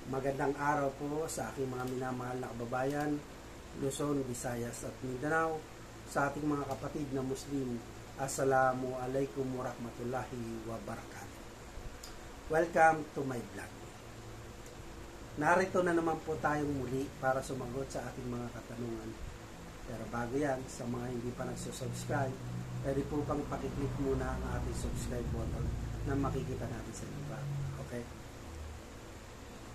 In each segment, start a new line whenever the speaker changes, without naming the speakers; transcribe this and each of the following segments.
Magandang araw po sa aking mga minamahal na kababayan, Luzon, Visayas at Mindanao, sa ating mga kapatid na Muslim. Assalamu alaikum warahmatullahi wabarakatuh. Welcome to my vlog. Narito na naman po tayong muli para sumagot sa ating mga katanungan. Pero bago yan, sa mga hindi pa nagsusubscribe, pwede po pang pakiclick muna ang ating subscribe button na makikita natin sa iba. Okay?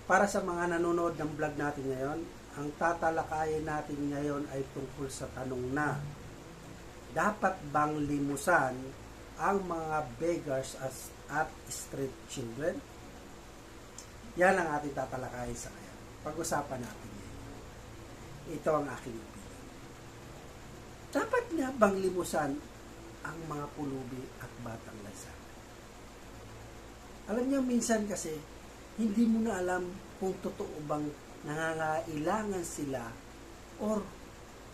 Para sa mga nanonood ng vlog natin ngayon, ang tatalakayin natin ngayon ay tungkol sa tanong na, dapat bang limusan ang mga beggars at street children? Yan ang ating tatalakayin sa ngayon. Pag-usapan natin yan. Ito ang aking opinion. Dapat nga bang limusan ang mga pulubi at batang lansangan? Alam niyo, minsan kasi, hindi mo na alam kung totoo bang nangangailangan sila or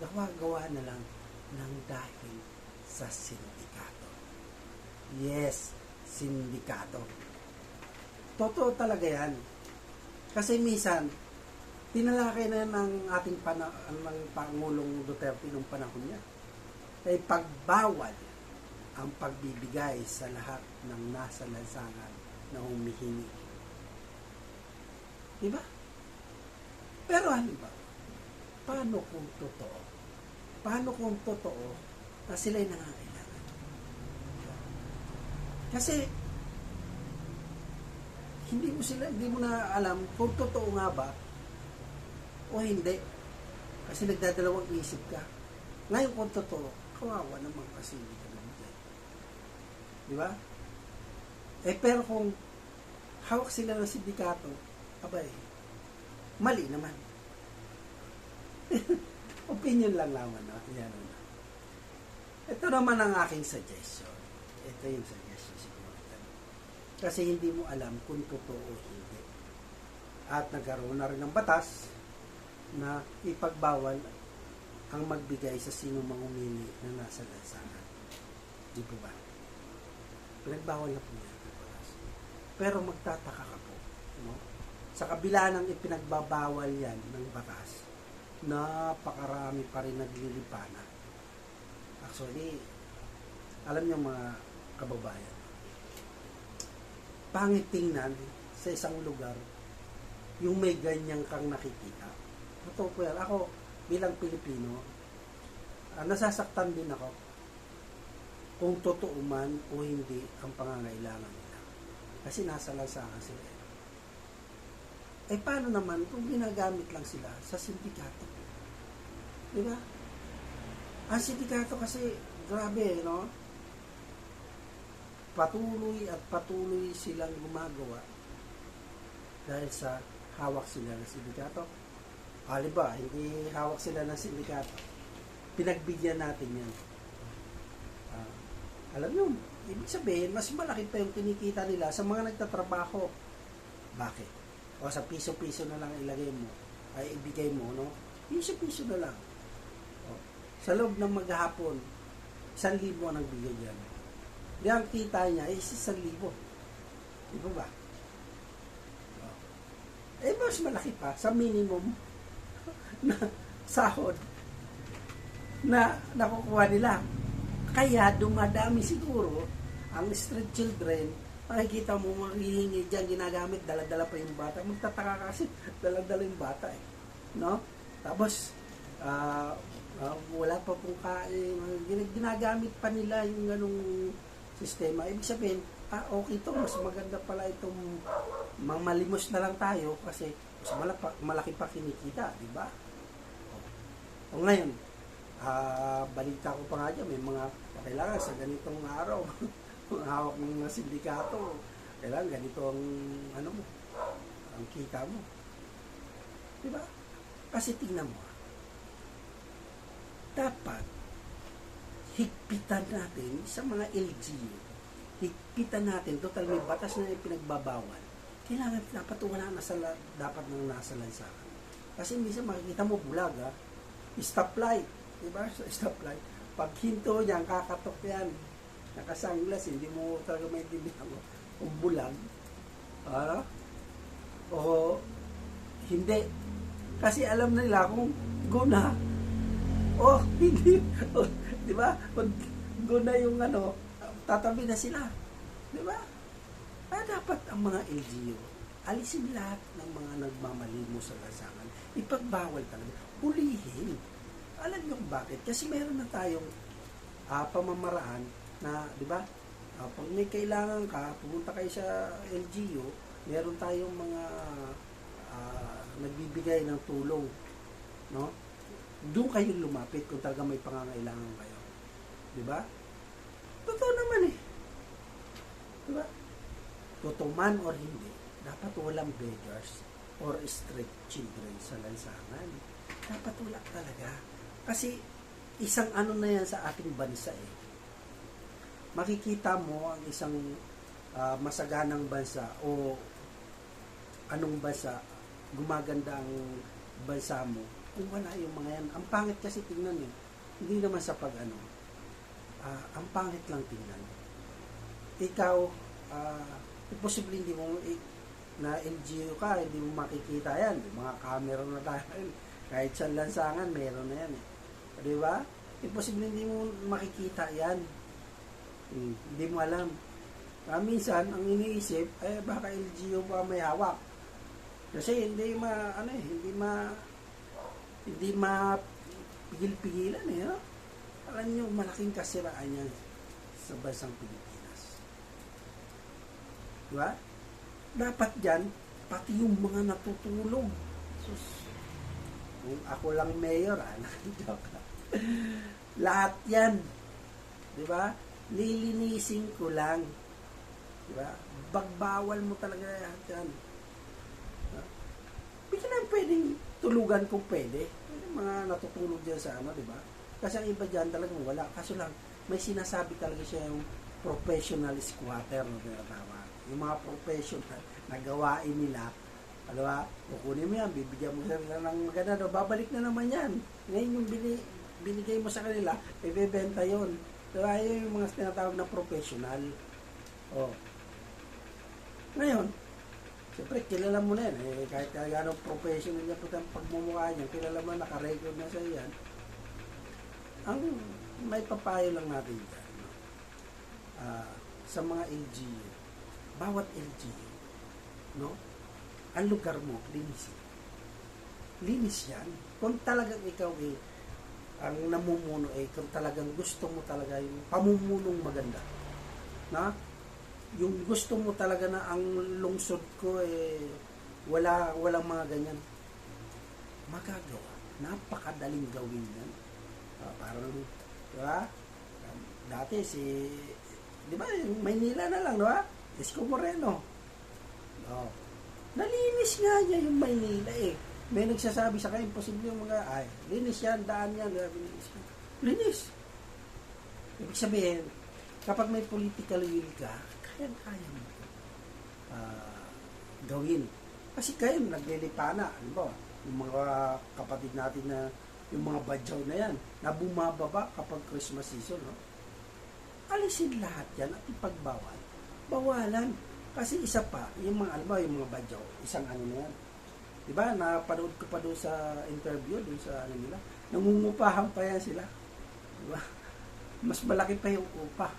gawa-gawa na lang ng dahil sa sindikato. Yes, sindikato. Totoo talaga yan. Kasi minsan, tinalakay na ng ating ng Pangulong Duterte nung panahon niya ay pagbawal ang pagbibigay sa lahat ng nasa lansangan na humihingi. Diba? Pero halimbawa, paano kung totoo? Paano kung totoo na sila'y nangangailangan? Kasi, hindi mo na alam kung totoo nga ba o hindi. Kasi nagdadalawang isip ka. Ngayon kung totoo, kawawa naman kasi hindi ka nabigay. Diba? Pero kung hawak sila ng sindikato, abay, mali naman. Opinion lang naman. No? Yan na. Ito naman ang aking suggestion. Ito yung suggestion siguro. Kasi hindi mo alam kung totoo o hindi. At nagkaroon na rin ng batas na ipagbawal ang magbigay sa sino mang umili na nasa lansangan. Di po ba? Pinagbawal na po yan ang batas. Pero magtataka ka po. No? Sa kabila ng ipinagbabawal yan ng batas, napakarami pa rin naglilipana. Actually, alam niyo mga kababayan, pangit tingnan sa isang lugar yung may ganyang kang nakikita. Totoo po yan. Ako, bilang Pilipino, nasasaktan din ako kung totoo man o hindi ang pangangailangan nila. Kasi nasa lansangan sila. Paano naman kung ginagamit lang sila sa sindikato? Diba? Ang sindikato kasi, grabe, no? Patuloy silang gumagawa dahil sa hawak sila ng sindikato. Halimbawa, hindi hawak sila ng sindikato. Pinagbigyan natin yan. Alam nyo, ibig sabihin, mas malaki pa yung kinikita nila sa mga nagtatrabaho. Bakit? O sa piso-piso na lang ilagay mo, ay ibigay mo, no? Piso-piso na lang. O, sa loob ng maghapon, 1,000 ang nagbigay dyan. Di ang kita niya is 1,000. Di ba ba? O, mas malaki pa sa minimum na sahod na nakukuha nila. Kaya dumadami siguro ang street children. Makikita mo, maghihingi dyan, ginagamit, dala-dala pa yung bata. Magtataka kasi, dala-dala yung bata eh. No? Tapos, wala pa pong kain. Ginagamit pa nila yung ganong sistema. Ibig sabihin, okay to, mas maganda pala itong malimos na lang tayo kasi mas malaki pa kinikita, di ba? O ngayon, balita ko pa nga dyan, may mga kailangan sa ganitong araw, hawak ng mga sindikato, kailangan ganito ang ang kita mo. Diba? Kasi tingnan mo, dapat higpitan natin sa mga LGU. Higpitan natin, total may batas na pinagbabawal. Kailangan dapat wala na dapat nang nasa lansangan. Kasi minsan makikita mo bulaga, stoplight, diba? Stoplight. Pag hinto niyan, kakatok yan. Nakasanglas, hindi mo talaga maintindihan kung bulag. O Hindi. Kasi alam nila kung guna. Oh, hindi. Oh, di ba? Pag guna yung ano, tatabi na sila. Di ba? Kaya dapat ang mga LGU, alisin lahat ng mga nagmamalimo sa lansangan. Ipagbawal talaga. Hulihin. Alam niyo kung bakit? Kasi meron na tayong pamamaraan na, di ba? Pag may kailangan ka, pumunta kayo sa LGU, meron tayong mga nagbibigay ng tulong, no? Doon kayo lumapit kung talaga may pangangailangan kayo. Di ba? Totoo naman eh. Di ba? Totoo man or hindi, dapat walang beggars or street children sa lansangan. Dapat wala talaga. Kasi isang ano na yan sa ating bansa eh. Makikita mo ang isang masaganang bansa o anong bansa, gumaganda ang bansa mo, kung wala yung mga yan. Ang pangit kasi tingnan eh. Hindi naman sa pag ano. Ang pangit lang tingnan. Ikaw, posible hindi mo na LGU ka, hindi mo makikita yan. Mga camera na tayo. Kahit sa lansangan, meron na yan eh. Di ba? Posible hindi mo makikita yan. Hindi mo alam. Minsan, ang iniisip, baka LGU pa may hawak. Kasi hindi pigil-pigilan eh. No? Alam niyo, malaking kasiraan yan sa bansang Pilipinas. Diba? Dapat dyan, pati yung mga natutulog. Sus, kung ako lang mayor, lahat yan. Diba? Lilinisin ko lang. Diba? Bagbawal mo talaga yan. Bigyan lang pwedeng tulugan kung pwede. Yung mga natutulog dyan sa ano, diba? Kasi ang iba dyan talagang wala. Kaso lang, may sinasabi talaga siya yung professional squatter na tinatawag. Yung mga professional na gawain nila, alam ba, kukunin mo yan, bibigyan mo sila ng maganda, no? Babalik na naman yan. Ngayon yung binigay mo sa kanila, ibebenta yun. Diba? Yun yung mga tinatawag na professional. Oh. Ngayon, siyempre, kilala mo na yan. Kahit gano'ng professional niya po ang pagmumukha niya, kilala mo na, nakarecord na sa yan. Ang may papayo lang natin dyan, no? Sa mga LGU, bawat LGU, no? Ang lugar mo, linis. Linis yan. Kung talagang ikaw ang namumuno kung talagang gusto mo talaga yung pamumunong maganda, na yung gusto mo talaga na ang lungsod ko walang mga ganyan, magagawa. Napakadaling gawin yan. Parang, diba? Dati di ba, yung Maynila na lang, diba? Isko Moreno. Nalinis nga niya yung Maynila eh. May nagsasabi sa kanya, imposible yung mga, linis yan, daan yan, linis. Ibig sabihin, kapag may political will ka, kaya mo gawin. Kasi kayo, naglilipana. Ano ba? Yung mga kapatid natin na, yung mga badyaw na yan, na bumababa kapag Christmas season, no? Alisin lahat yan at ipagbawal. Bawalan. Kasi isa pa, yung mga, alam ba, yung mga badyaw, isang ano na yan. Diba? Napanood ko pa doon sa interview, doon sa ano nila. Nangungupahan pa yan sila. Diba? Mas malaki pa yung upa.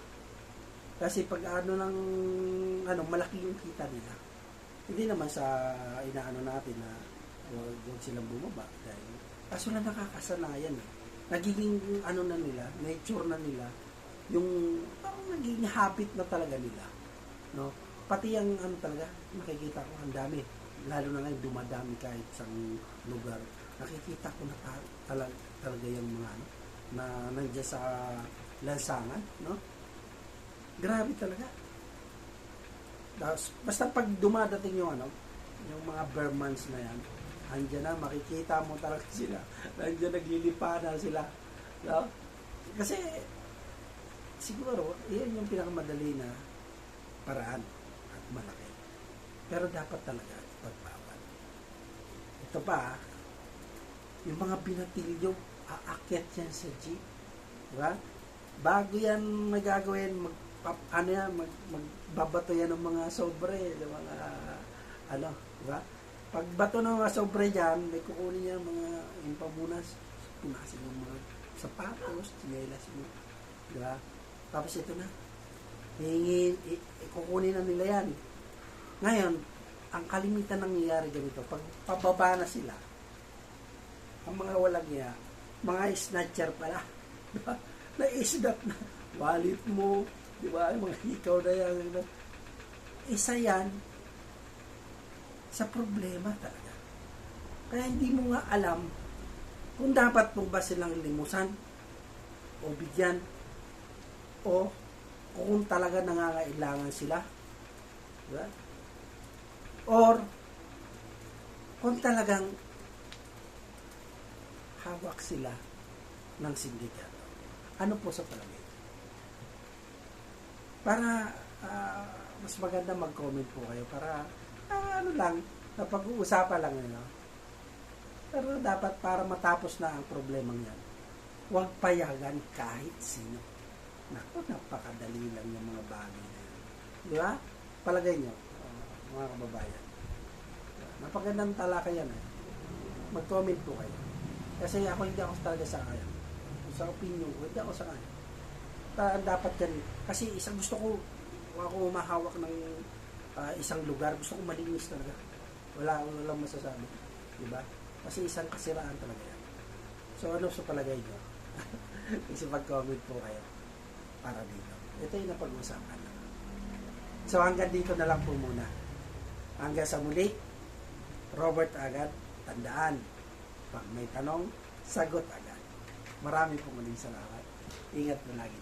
Kasi pag malaki yung kita nila. Hindi naman sa inaano natin na huwag silang bumaba. Dahil, kaso na nakakasanayan eh. Nagiging na nila, nature na nila, yung parang naging habit na talaga nila. No? Pati yung talaga, nakikita ko ang dami. Lalo na ngayon, dumadami kahit isang lugar. Nakikita ko na talaga yung mga na nandiyan sa lansangan, no? Grabe talaga. Basta pag dumadating yung yung mga Burmans na yan, andyan na, makikita mo talaga sila. Andyan naglilipana sila. No? Kasi, siguro, yun yung pinakamadali na paraan at malaki. Pero dapat talaga pagbawal. Ito pa, yung mga binatilyo, aakyat yan sa jeep. Diba? Bago yan magagawin, magbabato yan ng mga sobre, ng mga, diba? Pag bato na mga sobre dyan, may kukunin niya mga yung pamunas, punasin yung mga sapatos, tsinelas mo. Diba? Tapos ito na. Kukunin na nila yan. Ngayon, ang kalimitan nangyayari ganito, pag pababa na sila, ang mga walang niya, mga snatcher pala. Diba? Na-isnat na. Wallet mo, diba? Mga ikaw na yan. Isa yan sa problema talaga. Kaya hindi mo nga alam kung dapat mo ba silang limusan o bigyan o kung talaga nangangailangan sila. Diba? Or kung talagang hawak sila ng sindikato. Ano po sa palagay? Para mas maganda mag-comment po kayo para ano lang, napag-uusapan lang nyo. Pero dapat para matapos na ang problemang yan, huwag payagan kahit sino. Naku, napakadali lang yung mga bagay na yan. Di ba? Palagay nyo, mga kababayan. Napagandang talaka yan eh. Mag-comment po kayo. Kasi ako hindi ako talaga sa kaya. Sa opinion ko, hindi ako sa kaya. Dapat yan. Kasi isang gusto ko, ako mahawak ng isang lugar, gusto ko malinis talaga. Walang masasabi. Diba? Kasi isang kasiraan talaga yan. So ano sa palagay nyo? Kasi mag-comment po kayo para dito. Ito yung napag-usapan. So hanggang dito na lang po muna. Hanggang sa muli, Robert agad, tandaan, pag may tanong, sagot agad. Marami po muling salamat. Ingat po lagi.